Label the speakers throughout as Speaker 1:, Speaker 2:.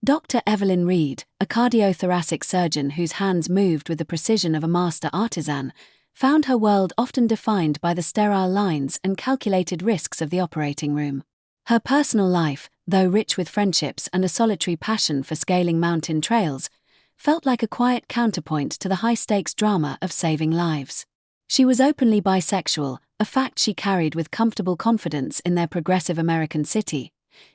Speaker 1: Dr. Evelyn Reed, a cardiothoracic surgeon whose hands moved with the precision of a master artisan, found her world often defined by the sterile lines and calculated risks of the operating room. Her personal life, though rich with friendships and a solitary passion for scaling mountain trails, felt like a quiet counterpoint to the high-stakes drama of saving lives. She was openly bisexual, a fact she carried with comfortable confidence in their progressive American city,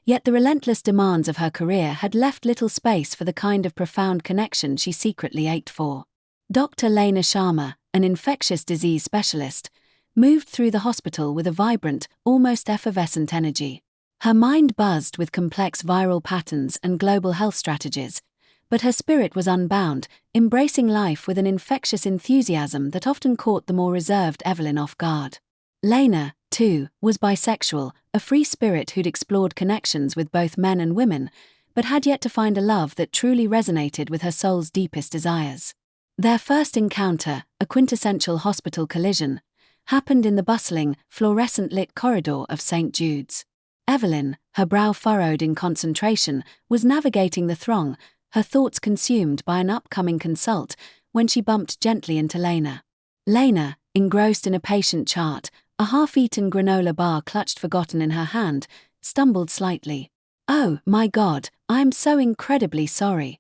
Speaker 1: yet the relentless demands of her career had left little space for the kind of profound connection she secretly ached for. Dr. Lena Sharma, an infectious disease specialist, moved through the hospital with a vibrant, almost effervescent energy. Her mind buzzed with complex viral patterns and global health strategies, but her spirit was unbound, embracing life with an infectious enthusiasm that often caught the more reserved Evelyn off guard. Lena, too, was bisexual, a free spirit who'd explored connections with both men and women, but had yet to find a love that truly resonated with her soul's deepest desires. Their first encounter, a quintessential hospital collision, happened in the bustling, fluorescent-lit corridor of St. Jude's. Evelyn, her brow furrowed in concentration, was navigating the throng, her thoughts consumed by an upcoming consult, when she bumped gently into Lena. Lena, engrossed in a patient chart, a half-eaten granola bar clutched forgotten in her hand, stumbled slightly. "Oh, my God, I'm so incredibly sorry,"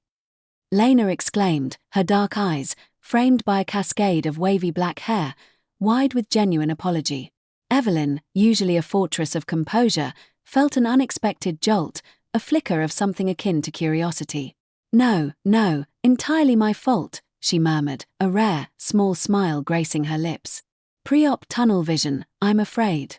Speaker 1: Lena exclaimed, her dark eyes, framed by a cascade of wavy black hair, wide with genuine apology. Evelyn, usually a fortress of composure, felt an unexpected jolt, a flicker of something akin to curiosity. No, entirely my fault," she murmured, a rare, small smile gracing her lips. "Pre-op tunnel vision, I'm afraid."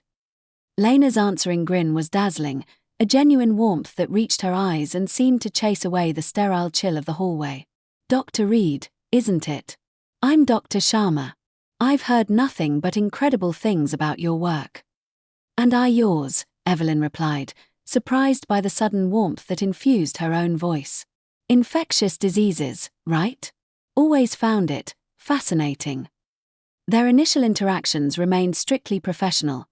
Speaker 1: Lena's answering grin was dazzling, a genuine warmth that reached her eyes and seemed to chase away the sterile chill of the hallway. "Dr. Reed, isn't it? I'm Dr. Sharma. I've heard nothing but incredible things about your work." "And I yours," Evelyn replied, surprised by the sudden warmth that infused her own voice. "Infectious diseases, right? Always found it fascinating." Their initial interactions remained strictly professional.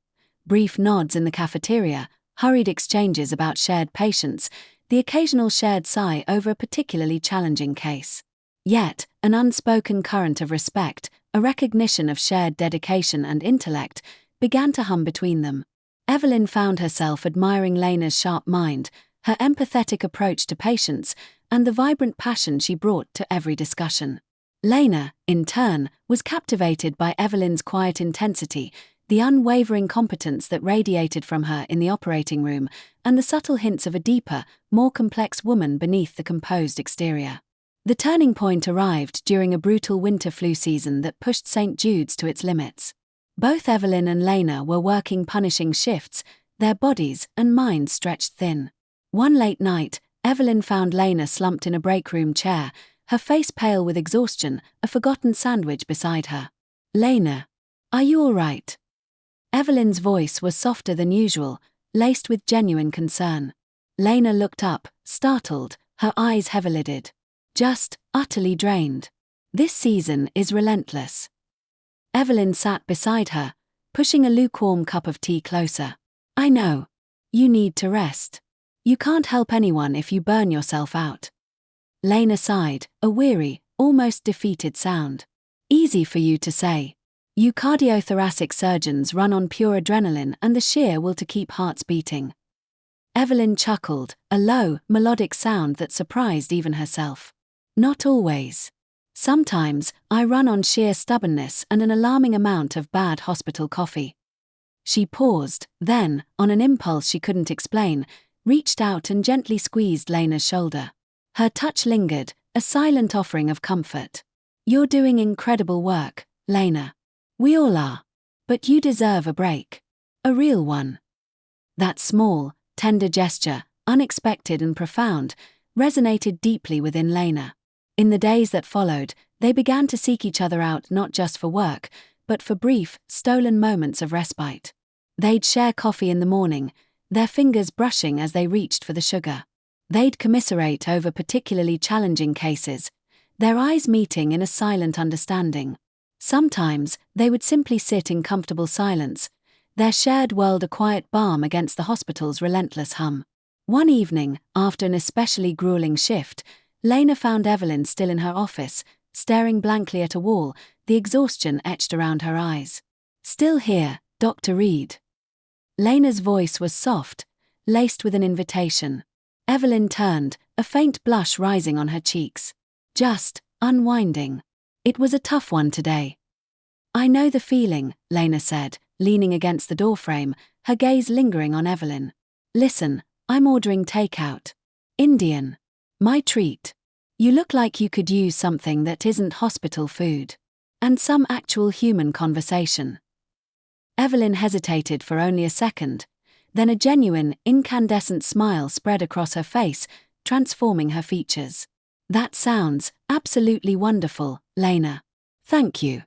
Speaker 1: Brief nods in the cafeteria, hurried exchanges about shared patients, the occasional shared sigh over a particularly challenging case. Yet, an unspoken current of respect, a recognition of shared dedication and intellect, began to hum between them. Evelyn found herself admiring Lena's sharp mind, her empathetic approach to patients, and the vibrant passion she brought to every discussion. Lena, in turn, was captivated by Evelyn's quiet intensity, the unwavering competence that radiated from her in the operating room, and the subtle hints of a deeper, more complex woman beneath the composed exterior. The turning point arrived during a brutal winter flu season that pushed St. Jude's to its limits. Both Evelyn and Lena were working punishing shifts, their bodies and minds stretched thin. One late night, Evelyn found Lena slumped in a break room chair, her face pale with exhaustion, a forgotten sandwich beside her. "Lena, are you all right?" Evelyn's voice was softer than usual, laced with genuine concern. Lena looked up, startled, her eyes heavy-lidded. "Just utterly drained. This season is relentless." Evelyn sat beside her, pushing a lukewarm cup of tea closer. "I know. You need to rest. You can't help anyone if you burn yourself out." Lena sighed, a weary, almost defeated sound. "Easy for you to say. You cardiothoracic surgeons run on pure adrenaline and the sheer will to keep hearts beating." Evelyn chuckled, a low, melodic sound that surprised even herself. "Not always. Sometimes, I run on sheer stubbornness and an alarming amount of bad hospital coffee." She paused, then, on an impulse she couldn't explain, reached out and gently squeezed Lena's shoulder. Her touch lingered, a silent offering of comfort. "You're doing incredible work, Lena. We all are. But you deserve a break. A real one." That small, tender gesture, unexpected and profound, resonated deeply within Lena. In the days that followed, they began to seek each other out not just for work, but for brief, stolen moments of respite. They'd share coffee in the morning, their fingers brushing as they reached for the sugar. They'd commiserate over particularly challenging cases, their eyes meeting in a silent understanding. Sometimes, they would simply sit in comfortable silence, their shared world a quiet balm against the hospital's relentless hum. One evening, after an especially grueling shift, Lena found Evelyn still in her office, staring blankly at a wall, the exhaustion etched around her eyes. "Still here, Dr. Reed." Lena's voice was soft, laced with an invitation. Evelyn turned, a faint blush rising on her cheeks. "Just unwinding. It was a tough one today." "I know the feeling," Lena said, leaning against the doorframe, her gaze lingering on Evelyn. "Listen, I'm ordering takeout. Indian. My treat. You look like you could use something that isn't hospital food. And some actual human conversation." Evelyn hesitated for only a second, then a genuine, incandescent smile spread across her face, transforming her features. "That sounds absolutely wonderful, Lena. Thank you."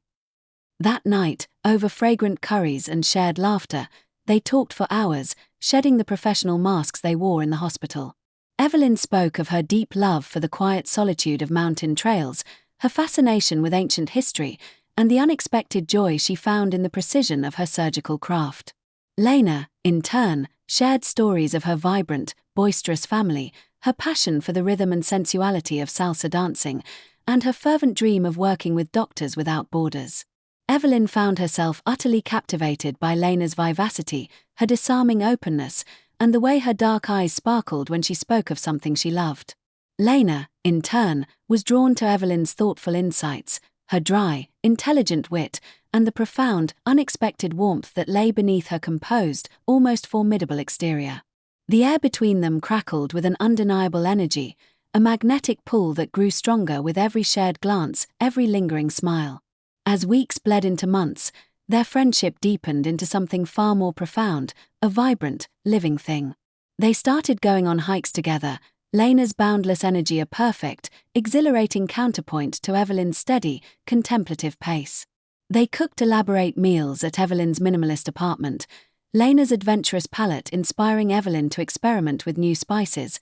Speaker 1: That night, over fragrant curries and shared laughter, they talked for hours, shedding the professional masks they wore in the hospital. Evelyn spoke of her deep love for the quiet solitude of mountain trails, her fascination with ancient history, and the unexpected joy she found in the precision of her surgical craft. Lena, in turn, shared stories of her vibrant, boisterous family, her passion for the rhythm and sensuality of salsa dancing, and her fervent dream of working with Doctors Without Borders. Evelyn found herself utterly captivated by Lena's vivacity, her disarming openness, and the way her dark eyes sparkled when she spoke of something she loved. Lena, in turn, was drawn to Evelyn's thoughtful insights, her dry, intelligent wit, and the profound, unexpected warmth that lay beneath her composed, almost formidable exterior. The air between them crackled with an undeniable energy, a magnetic pull that grew stronger with every shared glance, every lingering smile. As weeks bled into months, their friendship deepened into something far more profound, a vibrant, living thing. They started going on hikes together, Lena's boundless energy a perfect, exhilarating counterpoint to Evelyn's steady, contemplative pace. They cooked elaborate meals at Evelyn's minimalist apartment, Lena's adventurous palate inspiring Evelyn to experiment with new spices,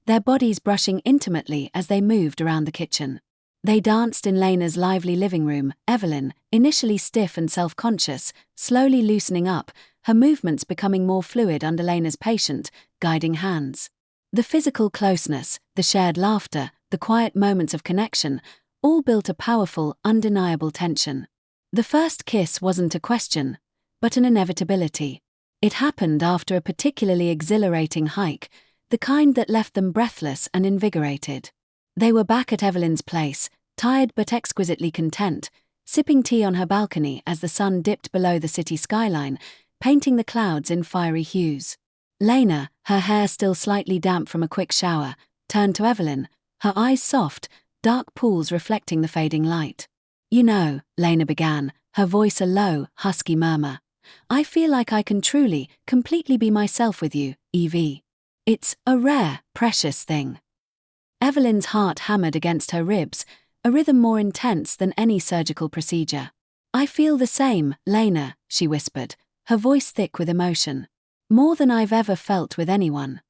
Speaker 1: their bodies brushing intimately as they moved around the kitchen. They danced in Lena's lively living room, Evelyn, initially stiff and self-conscious, slowly loosening up, her movements becoming more fluid under Lena's patient, guiding hands. The physical closeness, the shared laughter, the quiet moments of connection, all built a powerful, undeniable tension. The first kiss wasn't a question, but an inevitability. It happened after a particularly exhilarating hike, the kind that left them breathless and invigorated. They were back at Evelyn's place, tired but exquisitely content, sipping tea on her balcony as the sun dipped below the city skyline, painting the clouds in fiery hues. Lena, her hair still slightly damp from a quick shower, turned to Evelyn, her eyes soft, dark pools reflecting the fading light. "You know," Lena began, her voice a low, husky murmur, "I feel like I can truly, completely be myself with you, Evie. It's a rare, precious thing." Evelyn's heart hammered against her ribs, a rhythm more intense than any surgical procedure. "I feel the same, Lena," she whispered, her voice thick with emotion. "More than I've ever felt with anyone."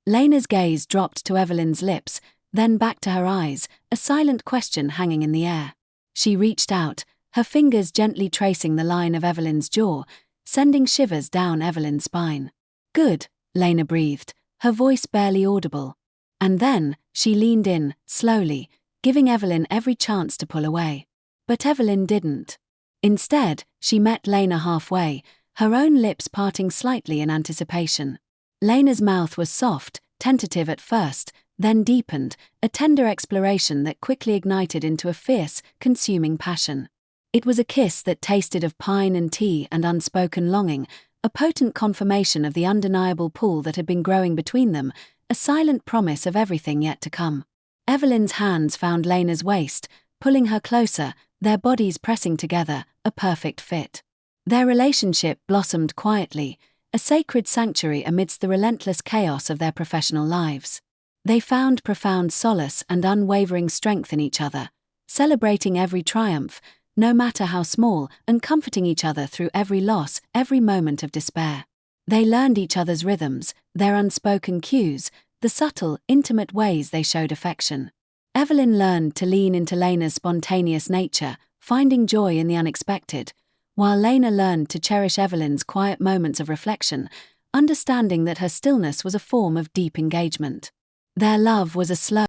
Speaker 1: Lena's gaze dropped to Evelyn's lips, then back to her eyes, a silent question hanging in the air. She reached out, her fingers gently tracing the line of Evelyn's jaw, sending shivers down Evelyn's spine. "Good," Lena breathed, her voice barely audible. And then, she leaned in, slowly, giving Evelyn every chance to pull away. But Evelyn didn't. Instead, she met Lena halfway, her own lips parting slightly in anticipation. Lena's mouth was soft, tentative at first, then deepened, a tender exploration that quickly ignited into a fierce, consuming passion. It was a kiss that tasted of pine and tea and unspoken longing, a potent confirmation of the undeniable pull that had been growing between them, a silent promise of everything yet to come. Evelyn's hands found Lena's waist, pulling her closer, their bodies pressing together, a perfect fit. Their relationship blossomed quietly, a sacred sanctuary amidst the relentless chaos of their professional lives. They found profound solace and unwavering strength in each other, celebrating every triumph, no matter how small, and comforting each other through every loss, every moment of despair. They learned each other's rhythms, their unspoken cues, the subtle, intimate ways they showed affection. Evelyn learned to lean into Lena's spontaneous nature, finding joy in the unexpected, while Lena learned to cherish Evelyn's quiet moments of reflection, understanding that her stillness was a form of deep engagement. Their love was a slow,